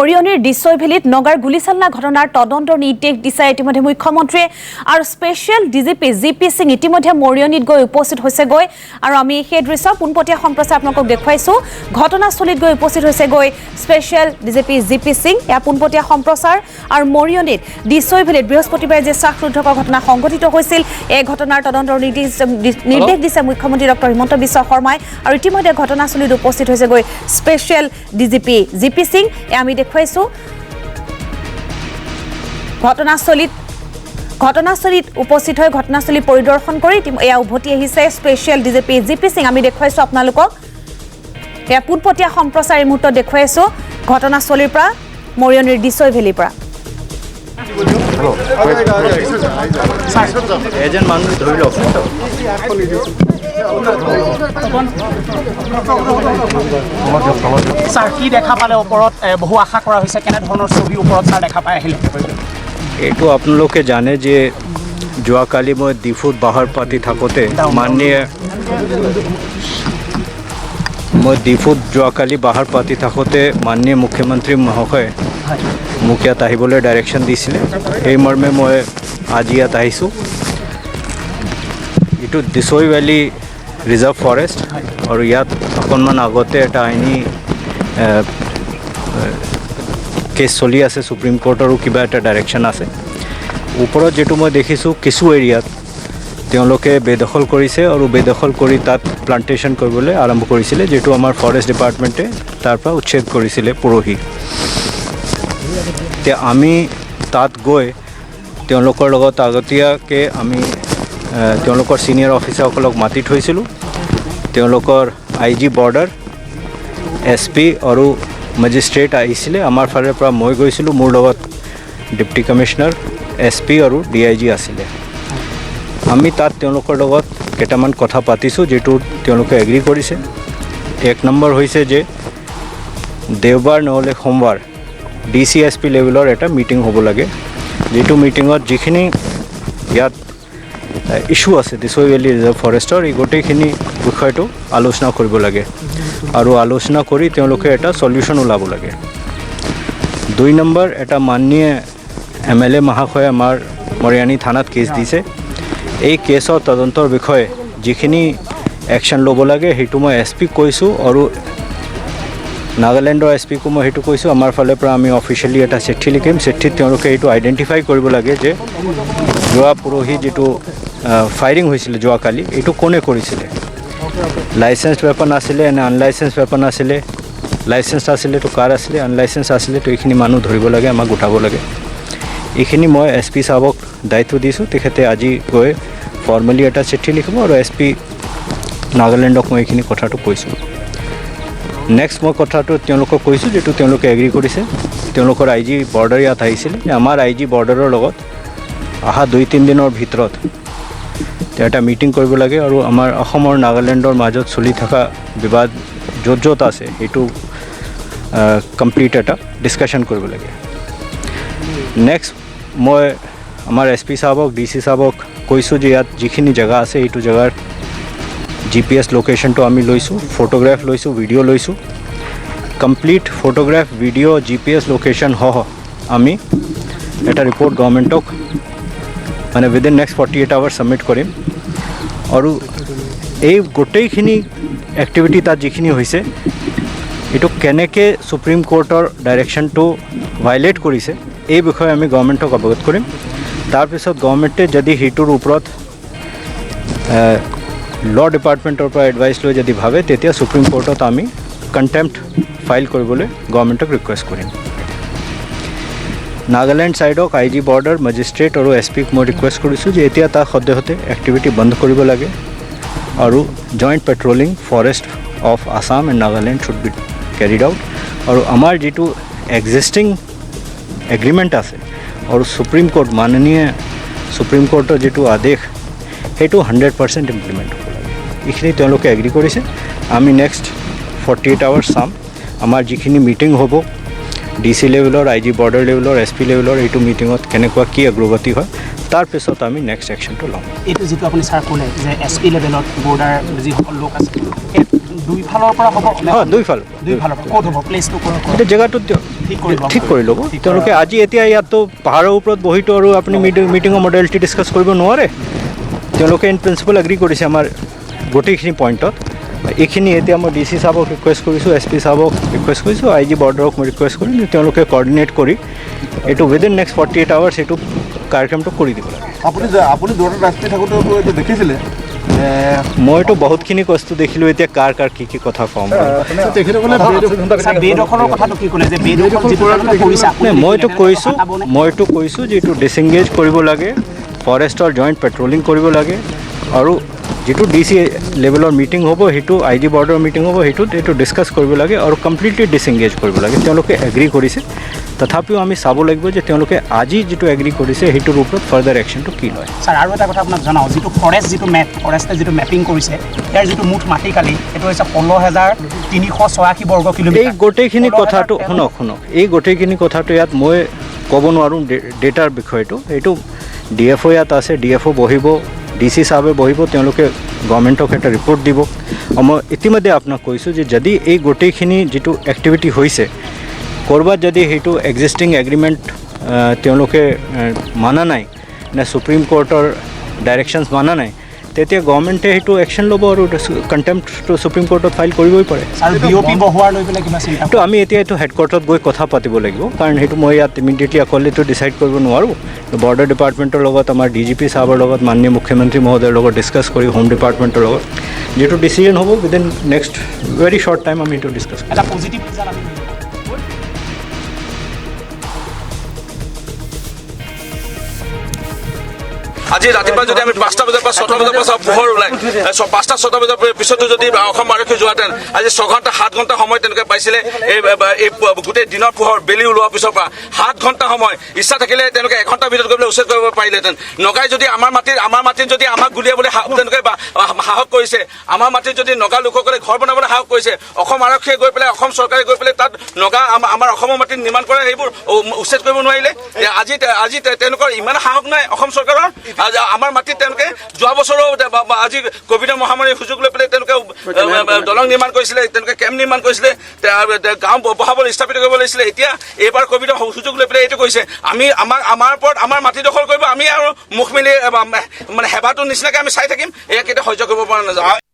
মৰিয়নিৰ দিছৈভেলিত নগাৰ গুলিচালনা ঘটনাৰ তদন্তৰ নিৰ্দেশ দিছে ইতিমধ্যে মুখ্যমন্ত্ৰীয়ে আৰু স্পেচিয়েল ডিজিপি জিপি সিং ইতিমধ্যে মৰিয়নিত গৈ উপস্থিত হৈছে আৰু আমি সেই দৃশ্য পোনপটীয়া সম্প্ৰচাৰ আপোনালোকক দেখুৱাইছো ঘটনাস্থলীত গৈ উপস্থিত হৈছে স্পেচিয়েল ডিজিপি জিপি সিং এয়া পোনপটীয়া সম্প্ৰচাৰ আৰু মৰিয়নিত দিছৈভেলিত বৃহস্পতিবাৰে যে শ্বাসৰুদ্ধকৰ ঘটনা সংঘটিত হৈছিল এই ঘটনাৰ তদন্তৰ নিৰ্দেশ দিছে মুখ্যমন্ত্ৰী ডক্টৰ হিমন্ত বিশ্ব শৰ্মাই আৰু ইতিমধ্যে ঘটনাস্থলীত উপস্থিত হৈছে স্পেচিয়েল ডিজিপি জিপি সিং আমি দেখুৱাইছো ঘটনাস্থলীত উপস্থিত হৈ ঘটনাস্থলী পৰিদৰ্শন কৰি এয়া উভতি আহিছে স্পেচিয়েল ডিজিপি জিপি সিং আমি দেখুৱাইছো আপোনালোকক এয়া পোনপটীয়া সম্প্ৰচাৰ এই মুহূৰ্তত দেখুৱাইছো ঘটনাস্থলীৰ পৰা মৰিয়নিৰ দিছৈভেলিৰ পৰা এজন মানুহ ধৰি লওক স্যাৰ কি দেখা পালে ওপৰত বহু আশা কৰা হৈছে কেনে ধৰণৰ ছবি ওপৰত স্যাৰ দেখা পাই আহিলে এইটো আপোনালোকে জানে যে যোৱাকালি মই ডিফুত বাহাৰ পাতি থাকোঁতে মাননীয় মুখ্যমন্ত্ৰী মহোদয় মোক ইয়াত আহিবলৈ ডাইৰেকশ্যন দিছিলে এই মৰ্মে মই আজি ইয়াত আহিছোঁ এইটো দিছৈ ভেলী ৰিজাৰ্ভ ফৰেষ্ট আৰু ইয়াত অকণমান আগতে এটা আইনী কেছ চলি আছে সুপ্ৰিম কোৰ্টৰো কিবা এটা ডাইৰেকশ্যন আছে ওপৰত যেটো মই দেখিছোঁ কিছু এৰিয়াত তেওঁলোকে বেদখল কৰিছে আৰু বেদখল কৰি তাত প্লান্টেশ্যন কৰিবলৈ আৰম্ভ কৰিছিলে যেটো আমাৰ ফৰেষ্ট ডিপাৰ্টমেণ্টে তাৰ পৰা উচ্ছেদ কৰিছিলে পৰহি তে আমি তাত গৈ তেওঁলোকৰ লগত আগতীয়াকৈ আমি তেওঁলোকৰ সিনিয়ৰ অফিচাৰসকলক মাতি থৈছিলোঁ তেওঁলোকৰ আইজি বৰ্ডাৰ এছপি আৰু মেজিষ্ট্ৰেট আহিছিলে আমাৰ ফালৰ পৰা মই গৈছিলোঁ মোৰ লগত ডিপ্টি কমিশ্যনাৰ এছপি আৰু ডিআইজি আছিলে আমি তাত তেওঁলোকৰ লগত কেইটামান কথা পাতিছোঁ যেটো তেওঁলোকে এগ্ৰী কৰিছে এক নম্বৰ হৈছে যে দেওবাৰ নহ'লে সোমবাৰ DCSP লেভেলৰ এটা মিটিং হ'ব লাগে যেটো মিটিঙত যিখিনি ইয়াত ইস্যু আছে দিছৈ ভেলী ৰিজাৰ্ভ ফৰেষ্টৰ এই গোটেইখিনি বিষয়টো আলোচনা কৰিব লাগে আৰু আলোচনা কৰি তেওঁলোকে এটা সলিউশন ওলাব লাগে দুই নম্বৰ এটা মাননীয় MLA মহাশয় আমাৰ মৰিয়নি থানাত কেছ দিছে এই কেছৰ তদন্তৰ বিষয়ে যিখিনি একশ্যন ল'ব লাগে সেইটো মই SP কৈছোঁ আৰু নাগালেণ্ডৰ SP কো মই সেইটো কৈছোঁ আমাৰ ফালৰ পৰা আমি অফিচিয়েলি এটা চিঠি লিখিম চিঠিত তেওঁলোকে এইটো আইডেণ্টিফাই কৰিব লাগে যে যোৱা পৰহি যেটো ফায়াৰিং হৈছিলে যোৱাকালি এইটো কোনে কৰিছিলে লাইসেন্সড वेपन আছিলে নে আনলাইসেন্সড वेपन আছিলে লাইসেন্স আছিলে তো কাৰ আছিলে আনলাইসেন্স আছিলে তো এইখিনি মানুহ ধৰিব লাগে আমাক উঠাব লাগে এইখিনি মই SP সাহেবক দায়িত্ব দিছোঁ তেখেতে আজি গৈ ফৰ্মালি এটা চিঠি লিখিব আৰু SP নাগালেণ্ডক মই এইখিনি কথাটো কৈছোঁ নেক্সট মই কথাটো তেওঁলোকক কৈছোঁ যেটো তেওঁলোকে এগ্ৰী কৰিছে তেওঁলোকৰ IG বৰ্ডাৰ ইয়াত আহিছিলে আমাৰ IG বৰ্ডাৰৰ লগত আহা 2-3 দিনৰ ভিতৰত এটা মিটিং কৰিব লাগে আৰু আমাৰ অসমৰ নাগালেণ্ডৰ মাজত চলি থকা বিবাদ য'ত আছে এইটো কমপ্লিট এটা ডিসকাশন কৰিব লাগে নেক্সট মই আমাৰ SP সাহেবক DC সাহেবক কৈছোঁ যে ইয়াত যিখিনি জায়গা আছে এইটো জায়গাৰ GPS লোকেশনটো আমি লৈছোঁ ফটোগ্ৰাফ লৈছোঁ ভিডিঅ' লৈছোঁ complete photograph video' GPS location আমি এটা ৰিপৰ্ট গভৰ্ণমেণ্টক মানে উইদিন নেক্সট 48 আৱাৰ্ছ সাবমিট কৰিম আৰু এই গোটেইখিনি এক্টিভিটি তাত যিখিনি হৈছে এইটো কেনেকৈ সুপ্ৰিম কোৰ্টৰ ডাইৰেকশ্যনটো ভাইলেট কৰিছে এই বিষয়ে আমি গভৰ্ণমেণ্টক অৱগত কৰিম তাৰপিছত গভৰ্ণমেণ্টে যদি সেইটোৰ ওপৰত ল ডিপাৰ্টমেণ্টৰ পৰা এডভাইচ লৈ যদি ভাবে তেতিয়া সুপ্ৰিম কোৰ্টত আমি কণ্টেম্প্ট ফাইল কৰিবলৈ গভৰ্ণমেণ্টক ৰিকুৱেষ্ট কৰিম নাগালেণ্ড সাইডক IG বৰ্ডাৰ মেজিষ্ট্ৰেট আৰু SPক মই ৰিকুৱেষ্ট কৰিছোঁ যে এতিয়া তাৰ সদ্যহতে এক্টিভিটি বন্ধ কৰিব লাগে আৰু joint patrolling forest of Assam and Nagaland should be carried out আৰু আমাৰ যেটো এক্সিষ্টিং এগ্ৰিমেণ্ট আছে আৰু সুপ্ৰিম কোৰ্ট মাননীয় সুপ্ৰিম কোৰ্টৰ যেটো আদেশ সেইটো 100% ইমপ্লিমেণ্ট হ'ব লাগে এইখিনি তেওঁলোকে এগ্ৰী কৰিছে আমি নেক্সট 48 আৱাৰ্ছ চাম আমাৰ যিখিনি মিটিং হ'ব DC লেভেলৰ IG বৰ্ডাৰ লেভেলৰ SP লেভেলৰ এইটো মিটিঙত কেনেকুৱা কি অগ্ৰগতি হয় তাৰপিছত আমি নেক্সট একশ্যনটো ল'ম এইটো যেটো আপুনি স্যাৰ ক'লে যে SP লেভেলত বৰ্ডাৰ যিসকল লোক আছে দুই ফালৰ পৰা হ'ব দুই ফালৰ ক'ত হ'ব প্লেচটো ক'ত এটা জেগাটো ঠিক কৰি ল'ব তেওঁলোকে আজি এতিয়া ইয়াততো পাহাৰৰ ওপৰত বহিতো আৰু আপুনি মিটিঙৰ মডেলিটি ডিছকাছ কৰিব নোৱাৰে তেওঁলোকে ইন প্ৰিন্সিপল এগ্ৰী কৰিছে আমাৰ গোটেইখিনি পইণ্টত এইখিনি এতিয়া মই DC সাহেবক ৰিকুৱেষ্ট কৰিছোঁ SP সাহেবক ৰিকুৱেষ্ট কৰিছোঁ IG বৰ্ডাৰক মই ৰিকুৱেষ্ট কৰিম যে তেওঁলোকে কোঅৰ্ডিনেট কৰি এইটো উইদিন নেক্সট 48 আৱাৰ্ছ এইটো কাৰ্যক্ৰমটো কৰি দিব লাগে আপুনি দৌৰত ৰাস্তাত থাকোঁতে এইটো দেখিছিলে মইতো বহুতখিনি বস্তু দেখিলোঁ এতিয়া কাৰ কি কথা ক'ম মইতো কৈছোঁ যে এইটো ডিছএংগেজ কৰিব লাগে ফৰেষ্টৰ জইণ্ট পেট্ৰলিং কৰিব লাগে আৰু যেটো DC লেভেলৰ মিটিং হ'ব হেতু IG বৰ্ডাৰ মিটিং হ'ব হেতুত এটো ডিসকাস কৰিব লাগে আৰু কমপ্লিটলি ডিসএংগেজ কৰিব লাগে তেওঁলোকে এগ্ৰি কৰিছে তথাপিও আমি চাব লাগিব যে তেওঁলোকে আজি যেটো এগ্ৰি কৰিছে হেতুৰ ওপৰত ফাৰ্দাৰ একশনটো কি লয় স্যাৰ আৰু এটা কথা আপোনাক জনাও যেটো ফৰেষ্টে যেটো ম্যাপিং কৰিছে ইয়াৰ যেটো মুঠ মাটি কালি এটো হৈছে 15386 বৰ্গ কিলোমিটাৰ এই গোটেইখিনি কথাটো শুনক এই গোটেইখিনি কথাটো ইয়াত মই ক'ব নোৱাৰো ডেটাৰ বিষয়টো এটো DFO ইয়াত আছে DFO বহিব DC সাহেবে বহিব তেওঁলোকে গভৰ্ণমেণ্টক এটা ৰিপৰ্ট দিব মই ইতিমধ্যে আপোনাক কৈছোঁ যে যদি এই গোটেইখিনি যেটো এক্টিভিটি হৈছে কৰবাত যদি হেতু এক্সিস্টিং এগ্ৰিমেণ্ট তেওঁলোকে মানা নাই না সুপ্ৰিম কোৰ্টৰ ডাইৰেকশনছ মানা নাই তেতিয়া গভৰ্ণমেণ্টে হেতু একশন ল'ব আৰু কন্টেম্প্ট টু সুপ্ৰিম কোৰ্টত ফাইল কৰিবই পাৰে আৰু BOP বহোৱাৰ লৈ পেলাই কিবা চিন্তা তো আমি এতিয়া হেডকোৱাৰ্টাৰত গৈ কথা পাতিব লাগিব কাৰণ হেতু মই ইয়াত ইমিডিয়েটলি অকলেতো ডিসাইড কৰিব নোৱাৰো বৰ্ডাৰ ডিপাৰ্টমেণ্টৰ লগত আমাৰ DGP সাহেবৰ লগত মাননীয় মুখ্যমন্ত্ৰী মহোদয়ৰ লগত ডিসকাস কৰি হোম ডিপাৰ্টমেণ্টৰ লগত যেটো ডিসিজন হ'ব within next very short time আমি এটো ডিসকাস এটা পজিটিভ ৰিজাল্ট আমি আজি ৰাতিপুৱা যদি আমি 5টা বজাৰ পৰা 6টা বজাৰ পৰা পোহৰ ওলাই 5টা 6টা বজাৰ পিছতো যদি অসম আৰক্ষী যোৱাতেন আজি 6 ঘণ্টা 7 ঘণ্টা সময় তেনেকৈ পাইছিলে এই গোটেই দিনৰ পোহৰ বেলি ওলোৱাৰ পিছৰ পৰা 7 ঘণ্টা সময় ইচ্ছা থাকিলে তেওঁলোকে 1 ঘণ্টাৰ ভিতৰত গৈ পেলাই উচ্ছেদ কৰিব পাৰিলেহেঁতেন নগাই যদি আমাৰ মাটিত যদি আমাক গুলিয়াবলৈ তেওঁলোকে সাহস কৰিছে আমাৰ মাটিত যদি নগা লোকসকলে ঘৰ বনাবলৈ সাহস কৰিছে অসম আৰক্ষীয়ে গৈ পেলাই অসম চৰকাৰে গৈ পেলাই তাত নগা আমাৰ অসমৰ মাটিত নিৰ্মাণ কৰে সেইবোৰ উচ্ছেদ কৰিব নোৱাৰিলে আজি তেওঁলোকৰ ইমান সাহস নাই অসম চৰকাৰৰ আমাৰ মাটিত তেওঁলোকে যোৱা বছৰো আজি কোভিড মহামাৰীৰ সুযোগ লৈ পেলাই তেওঁলোকে দলং নিৰ্মাণ কৰিছিলে তেওঁলোকে কেম্প নিৰ্মাণ কৰিছিলে গাঁও বহাবলৈ স্থাপিত কৰিব লাগিছিলে এতিয়া এইবাৰ কোভিডৰ সুযোগ লৈ পেলাই এইটো কৈছে আমি আমাৰ ওপৰত আমাৰ মাটি দখল কৰিব আমি আৰু মুখ মেলি মানে হেবাটো নিচিনাকৈ আমি চাই থাকিম এয়া কেতিয়া সহ্য কৰিব পৰা নাযায়